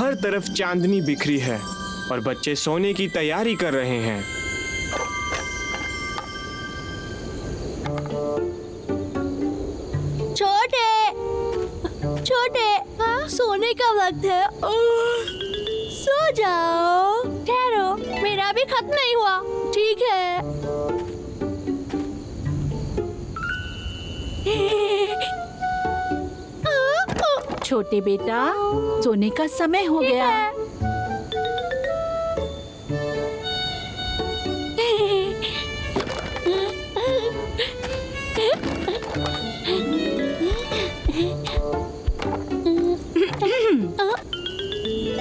हर तरफ चांदनी बिखरी है और बच्चे सोने की तैयारी कर रहे हैं। छोटे छोटे, सोने का वक्त है। सो जाओ। ठहरो, मेरा भी खत्म नहीं हुआ। ठीक है। छोटे बेटा, सोने का समय हो गया।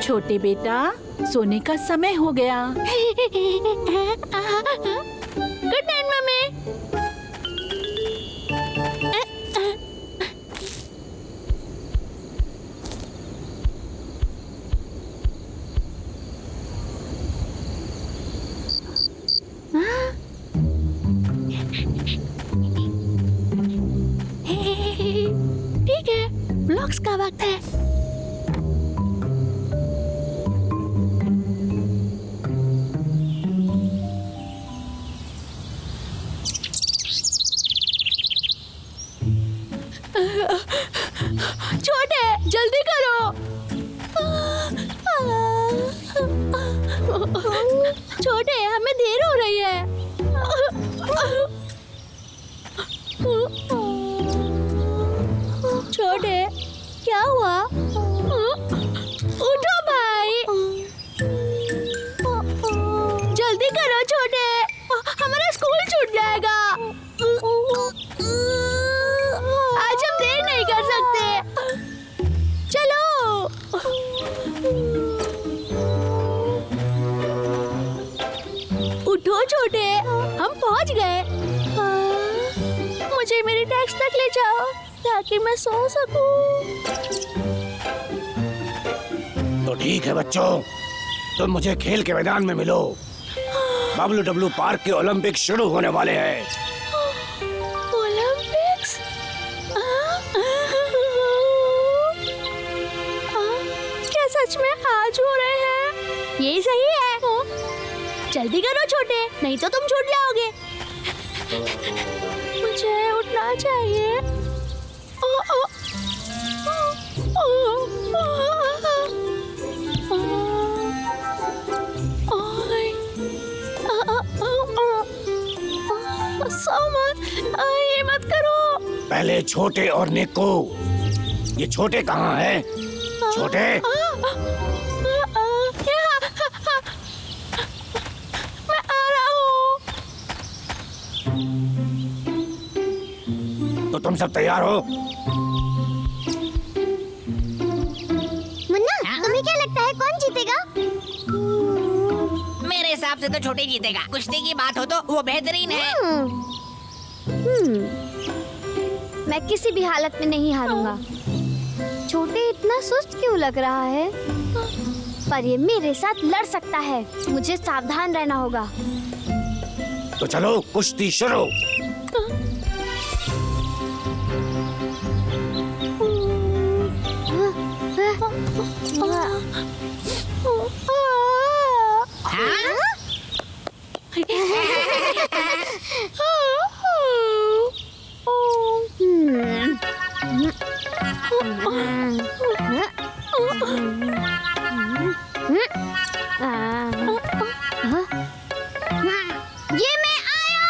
छोटे बेटा, सोने का समय हो गया। Good night mummy. ठीक है, ब्लॉक्स का वक्त है। छोटे, जल्दी करो। छोटे, हमें देर हो रही है। छोटे, क्या हुआ? उठो भाई, जल्दी करो छोटे, हमारा स्कूल छूट जाएगा। आज हम देर नहीं कर सकते। चलो। उठो छोटे, हम पहुंच गए। मुझे मेरी डेस्क तक ले जाओ ताकि मैं सो सकूं। तो ठीक है बच्चों, तुम मुझे खेल के मैदान में मिलो। WW पार्क के ओलंपिक शुरू होने वाले हैं। ओलंपिक्स? क्या सच में आज हो रहे हैं? ये सही है। जल्दी करो छोटे, नहीं तो तुम छूट जाओगे। मुझे उठना चाहिए। सो मत, ये मत करो। पहले छोटे और निक्कू, ये छोटे कहाँ हैं? छोटे, मैं आ रहा हूँ। तो तुम सब तैयार हो? मुन्ना, तुम्हें क्या लगता है कौन जीतेगा? मेरे हिसाब से तो छोटे जीतेगा। कुश्ती की बात हो तो वो बेहतरीन है। मैं किसी भी हालत में नहीं हारूंगा। छोटे इतना सुस्त क्यों लग रहा है? पर ये मेरे साथ लड़ सकता है। मुझे सावधान रहना होगा। तो चलो कुश्ती शुरू। ये मैं आया।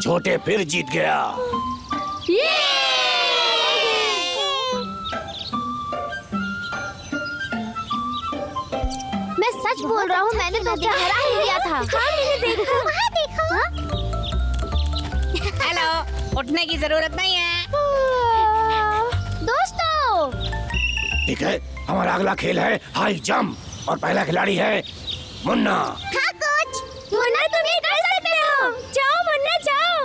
छोटे फिर जीत गया। मैं सच बोल रहा हूँ, मैंने तुझे हरा ही दिया था। हाँ, मैंने देखा। वहाँ देखो। हेलो, उठने की जरूरत नहीं है। दोस्तों, ठीक है, हमारा अगला खेल है हाई जंप और पहला खिलाड़ी है मुन्ना। हाँ कोच, मुन्ना तुम ये कर सकते हो। जाओ मुन्ना जाओ।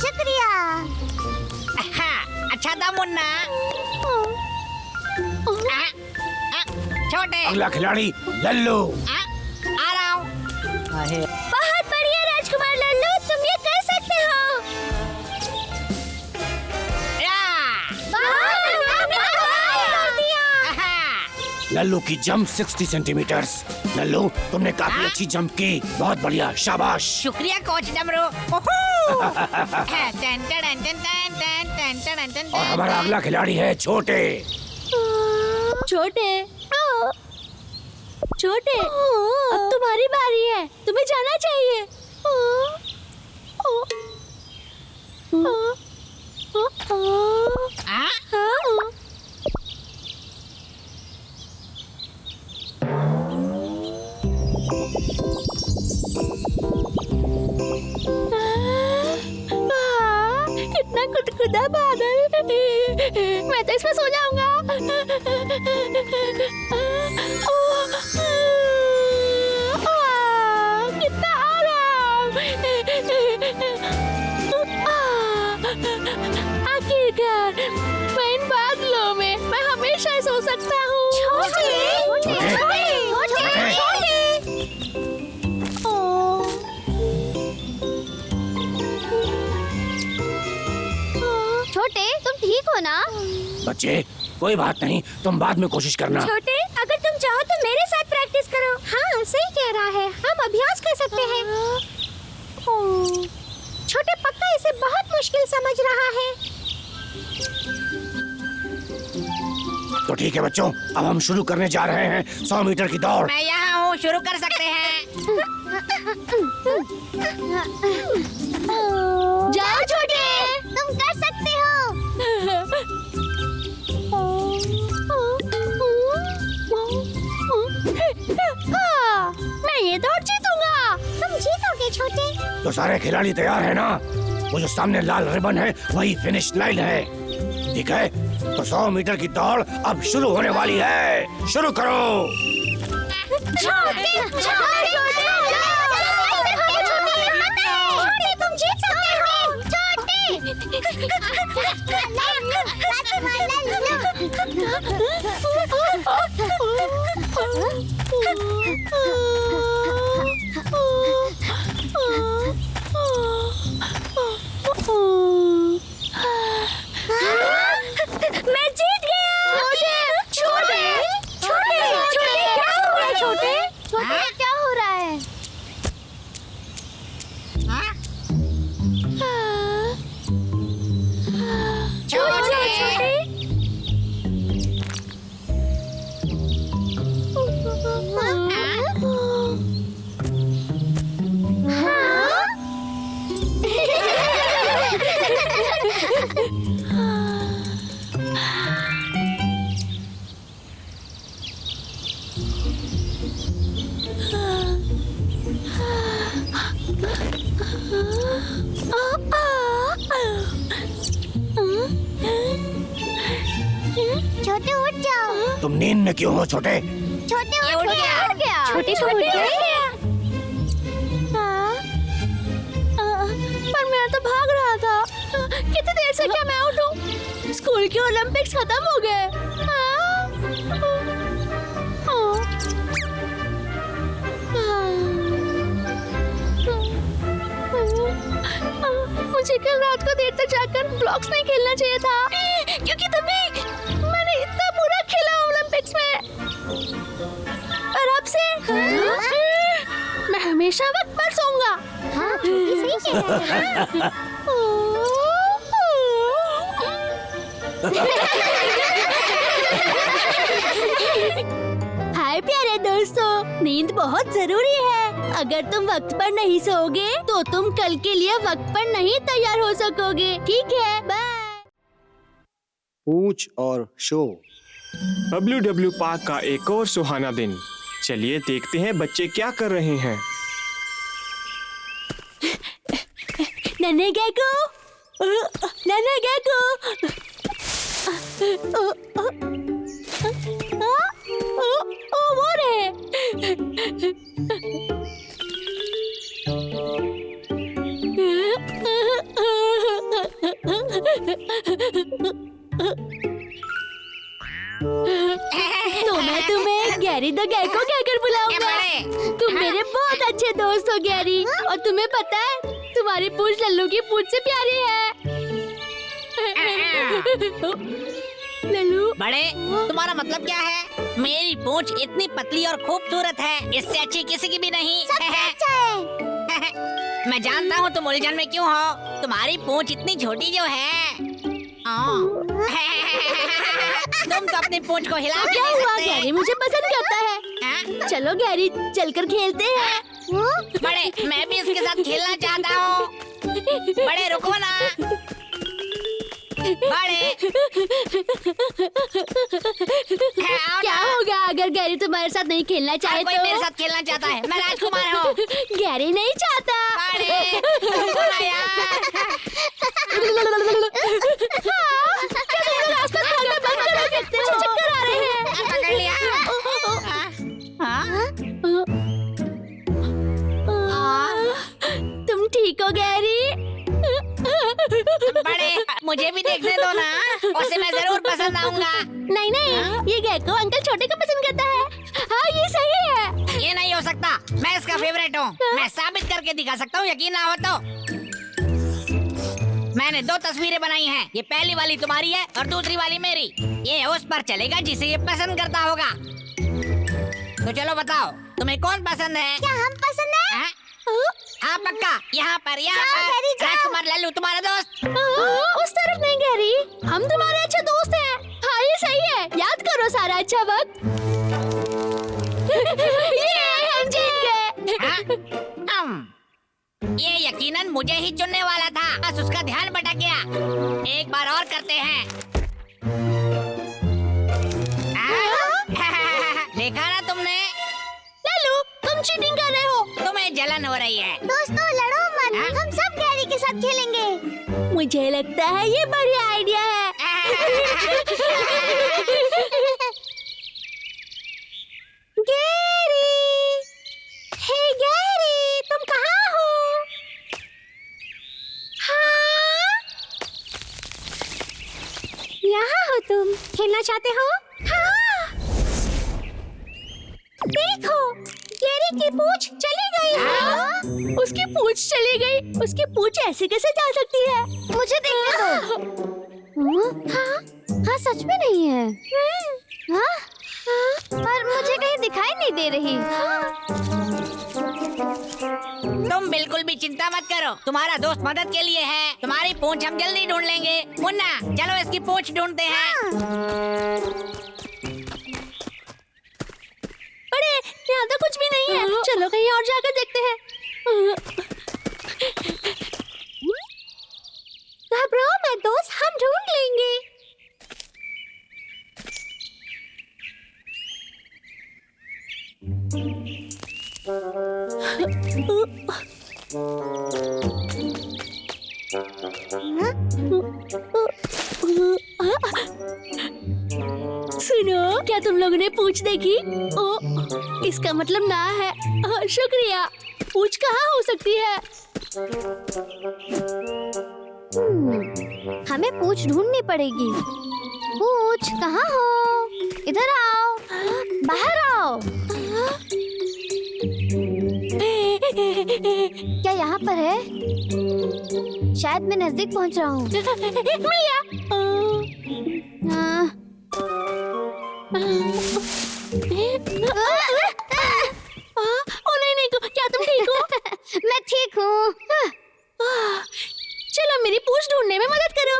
शुक्रिया। अच्छा था मुन्ना। छोटे अगला खिलाड़ी लल्लू। आ रहा हूँ। बहुत बढ़िया राजकुमार लल्लू, तुम ये कर सकते हो। लल्लू की जंप 60 सेंटीमीटर। लल्लू, तुमने काफी अच्छी जंप की, बहुत बढ़िया, शाबाश। शुक्रिया कोच डमरू। और हमारा अगला खिलाड़ी है छोटे। छोटे छोटे, अब तुम्हारी बारी है, तुम्हें जाना चाहिए। कितना गुदगुदा बादल। मैं तो इसमें सो जाऊंगा। कितना आराम। आखिरकार मैं इन बादलों में मैं हमेशा सो सकता हूँ। छोटे, तुम ठीक हो ना? बच्चे, कोई बात नहीं, तुम बाद में कोशिश करना। छोटे, अगर तुम चाहो तो मेरे साथ प्रैक्टिस करो। हाँ, सही कह रहा है, हम अभ्यास कर सकते हैं। छोटे पक्का इसे बहुत मुश्किल समझ रहा है। तो ठीक है बच्चों, अब हम शुरू करने जा रहे हैं 100 मीटर की दौड़। मैं यहाँ हूँ, शुरू कर सकते हैं। जाओ छोटे, तुम कर सकते हो। मैं ये दौड़ जीतूंगा। तुम जीतोगे छोटे। तो सारे खिलाड़ी तैयार हैं ना? वो जो सामने लाल रिबन है वही फिनिश लाइन है, ठीक है? तो 100 मीटर की दौड़ अब शुरू होने वाली है, शुरू करो। छोटे, तुम जीत सकते हो। मैं जीत गया। छोटे, क्या हो रहा है? छोटे उठ जाओ। तुम नींद में क्यों हो छोटे? छोटे उठ गया। छोटे उठ गया। पर मैं तो भाग रहा था। कितनी देर से क्या मैं उठूं? स्कूल के ओलंपिक्स खत्म हो गए। मुझे कल रात को देर तक जाकर ब्लॉक्स नहीं खेलना चाहिए था, क्योंकि तभी मैंने इतना बुरा खेला ओलंपिक्स में। और अब से मैं हमेशा वक्त पर सोऊंगा। हाँ, सही कह रहा है। हाय प्यारे दोस्तों, नींद बहुत जरूरी है। अगर तुम वक्त पर नहीं सोओगे तो तुम कल के लिए वक्त पर नहीं तैयार हो सकोगे। ठीक है, बाय। पूछ और शो। WW पार्क का एक और सुहाना दिन। चलिए देखते हैं बच्चे क्या कर रहे हैं। नन्हे गेको, नन्हे गेको। वो रे। तो मैं तुम्हें गैरी द गैको कहकर बुलाऊंगा। तुम मेरे बहुत अच्छे दोस्त हो गैरी, और तुम्हें पता है तुम्हारी पूंछ लल्लू की पूंछ से प्यारी है। लल्लू, बड़े, तुम्हारा मतलब क्या है? मेरी पूंछ इतनी पतली और खूबसूरत है, इससे अच्छी किसी की भी नहीं। मैं जानता हूँ तुम उलझन में क्यों हो। तुम्हारी पूंछ इतनी छोटी जो है। तुम तो अपनी पूंछ को हिला भी क्या नहीं हुआ? सकते। गैरी मुझे पसंद करता है। चलो गैरी, चलकर खेलते हैं। बड़े, मैं भी इसके साथ खेलना चाहता हूँ। बड़े, रुको ना। बड़े, आओ क्या ना। होगा अगर गैरी तुम्हारे साथ नहीं खेलना चाहे हर कोई तो? मेरे साथ खेलना चाहता है। मैं राजकुमार हूँ। गैरी नहीं चाहता। बड़े, रुको ना यार। आसपास भागना बंद करो, कितने चक्कर आ रहे हैं। पकड़ लिया। तुम ठीक हो गैरी? बड़े, मुझे भी देखने दो ना। उसे मैं जरूर पसंद आऊंगा। नहीं नहीं, ये गैको अंकल छोटे को पसंद करता है। हाँ, ये सही है। ये नहीं हो सकता। मैं इसका फेवरेट हूँ। मैं साबित करके दिखा सकता हूँ, यकीन ना हो तो। मैंने 2 तस्वीरें बनाई हैं। ये पहली वाली तुम्हारी है और दूसरी वाली मेरी। ये उस पर चलेगा जिसे ये पसंद करता होगा। तो चलो बताओ, तुम्हें कौन पसंद है? क्या हम पसंद है? हाँ पक्का, यहाँ पर राजकुमार लल्लू तुम्हारा दोस्त। उस तरफ नहीं गैरी, हम तुम्हारे अच्छे दोस्त हैं। हाँ, ये सही है। याद करो सारा अच्छा वक्त। ये हम जीत गए। ये यकीनन मुझे ही चुनने वाला था, बस उसका ध्यान भटक गया। एक बार और करते हैं। देखा ना तुमने? लल्लू, तुम चीटिंग कर रहे हो। तुम्हें जलन हो रही है। दोस्तों लड़ो मत, हम सब गैरी के साथ खेलेंगे। मुझे लगता है ये बढ़िया आइडिया है। गैरी, हे गैरी, तुम कहाँ हो? हाँ? यहाँ हो तुम? खेलना चाहते हो? हाँ। देखो, गैरी की पूंछ चली गई है। उसकी पूंछ चली गई। उसकी पूंछ ऐसे कैसे जा सकती है? मुझे देखने दो। हाँ, हाँ सच में नहीं है। हाँ, हाँ, पर मुझे कहीं दिखाई नहीं दे रही। तुम बिल्कुल भी चिंता मत करो, तुम्हारा दोस्त मदद के लिए है। तुम्हारी पूंछ हम जल्दी ढूंढ लेंगे। मुन्ना, चलो इसकी पूंछ ढूंढते हैं। अरे, यहाँ तो कुछ भी नहीं है। चलो कहीं और जाकर देखते हैं। घबराओ मत दोस्त, हम ढूंढ लेंगे। सुनो, क्या तुम लोगों ने पूंछ देखी? ओ, इसका मतलब ना है। शुक्रिया। पूंछ कहाँ हो सकती है? हमें पूंछ ढूंढनी पड़ेगी। पूंछ कहाँ हो? इधर आओ, बाहर आओ। क्या यहाँ पर है? शायद मैं नजदीक पहुँच रहा हूँ। मिया। ओ नहीं नहीं, क्या तुम ठीक हो? मैं ठीक हूँ। चलो मेरी पूंछ ढूंढने में मदद करो।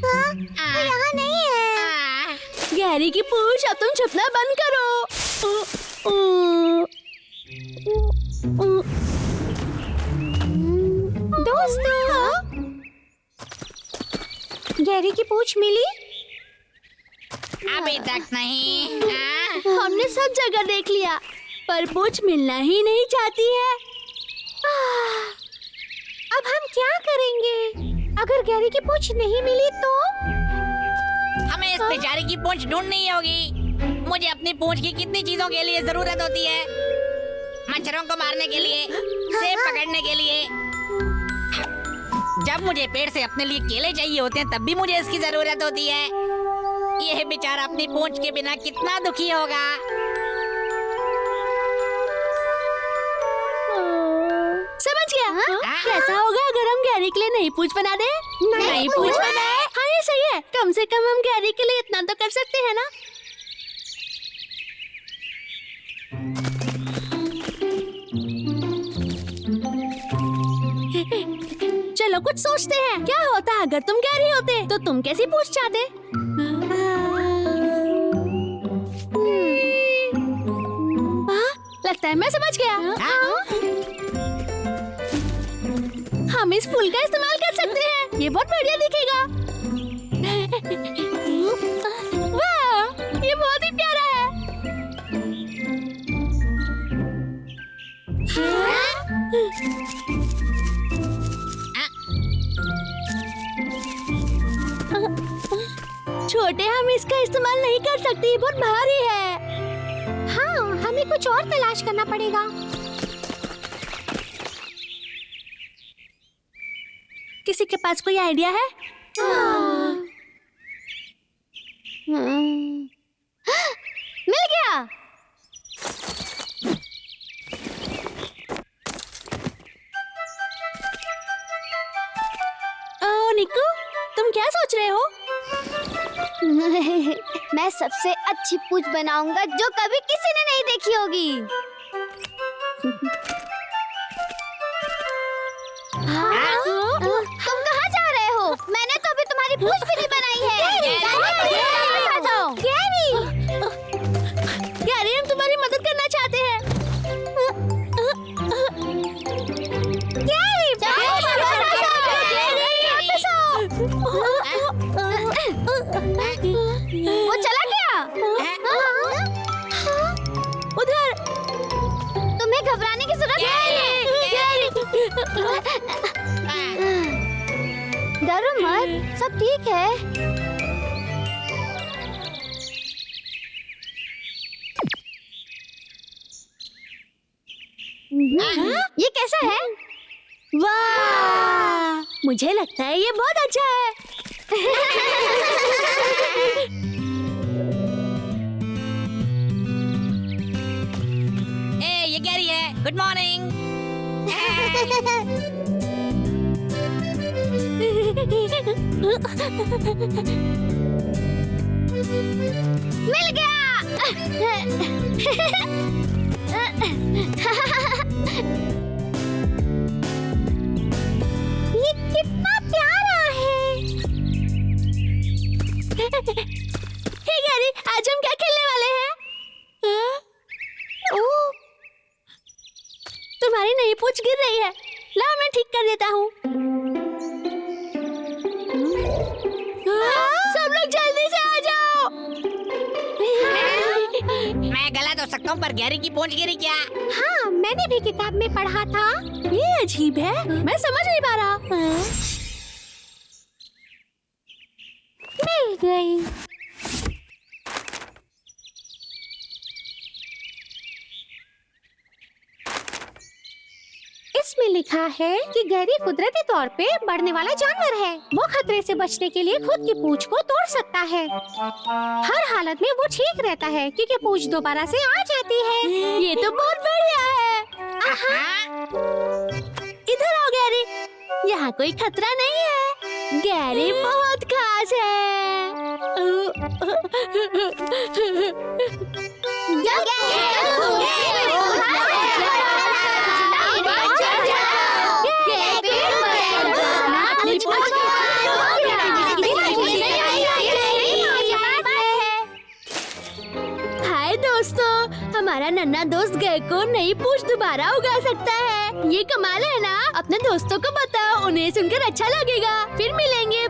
वो यहाँ नहीं है। गैरी की पूंछ, अब तुम छुपना बंद करो। दोस्तों, गैरी की पूंछ मिली? अभी तक नहीं। हाँ? हमने सब जगह देख लिया, पर पूंछ मिलना ही नहीं चाहती है। अब हम क्या करेंगे? अगर गैरी की पूंछ नहीं मिली तो? हमें इस बेचारे की पूंछ ढूंढनी होगी। मुझे अपनी पूंछ की कितनी चीजों के लिए जरूरत होती है। मच्छरों को मारने के लिए, सेब पकड़ने के लिए। जब मुझे पेड़ से अपने लिए केले चाहिए होते हैं तब भी मुझे इसकी जरूरत होती है। यह बेचारा अपनी पूंछ के बिना कितना दुखी होगा। समझ गया? हाँ? कैसा होगा अगर हम गैरी के लिए नई पूंछ बना दे? नई पूंछ बनाए? हाँ, ये सही है। कम से कम हम गैरी के लिए इतना तो कर सकते हैं ना? चलो कुछ सोचते हैं। क्या होता अगर तुम गैरी होते तो तुम कैसी पूंछ चाहते? लगता है मैं समझ गया। हम इस फूल का इस्तेमाल कर सकते हैं। ये बहुत बढ़िया दिखेगा। वाह, ये बहुत ही प्यारा है। छोटे, हम इसका इस्तेमाल नहीं कर सकते, ये बहुत भारी है। हाँ, हमें कुछ और तलाश करना पड़ेगा। किसी के पास कोई आइडिया है? मिल गया। ओ निक्कू, तुम क्या सोच रहे हो? मैं सबसे अच्छी पूंछ बनाऊंगा जो कभी किसी ने नहीं देखी होगी। तुम कहाँ जा रहे हो? मैंने तो अभी तुम्हारी पूंछ भी नहीं बनाई है। गैरी, हम तुम्हारी मदद करना चाहते हैं। गैरी, वो चला गया। उधर। तुम्हें घबराने की जरूरत नहीं है। डरो मत, सब ठीक है। ये कैसा है? वाह, मुझे लगता है ये बहुत अच्छा है। ए, ये गैरी है। Good morning. मिल गया। ये कितना प्यारा है। हे गैरी, आज हम क्या खेलने वाले हैं? ओह, तुम्हारी नई पूंछ गिर रही है। लाओ, मैं ठीक कर देता हूँ। सब लोग जल्दी से आ जाओ। मैं गलत हो सकता हूँ पर गैरी की पूंछ गिरी क्या? हाँ, मैंने भी किताब में पढ़ा था। ये अजीब है, मैं समझ नहीं पा रहा। मिल गई। इसमें लिखा है कि गैरी कुदरती तौर पे बढ़ने वाला जानवर है। वो खतरे से बचने के लिए खुद की पूंछ को तोड़ सकता है। हर हालत में वो ठीक रहता है क्योंकि पूंछ दोबारा से आ जाती है। ये तो बहुत बढ़िया है। इधर आओ गैरी, यहाँ कोई खतरा नहीं है। गैरी बहुत खास है। हाय दोस्तों, हमारा नन्हा दोस्त गेको नई पूंछ दोबारा उगा सकता है। ये कमाल है ना? अपने दोस्तों को बताओ, उन्हें सुनकर अच्छा लगेगा। फिर मिलेंगे।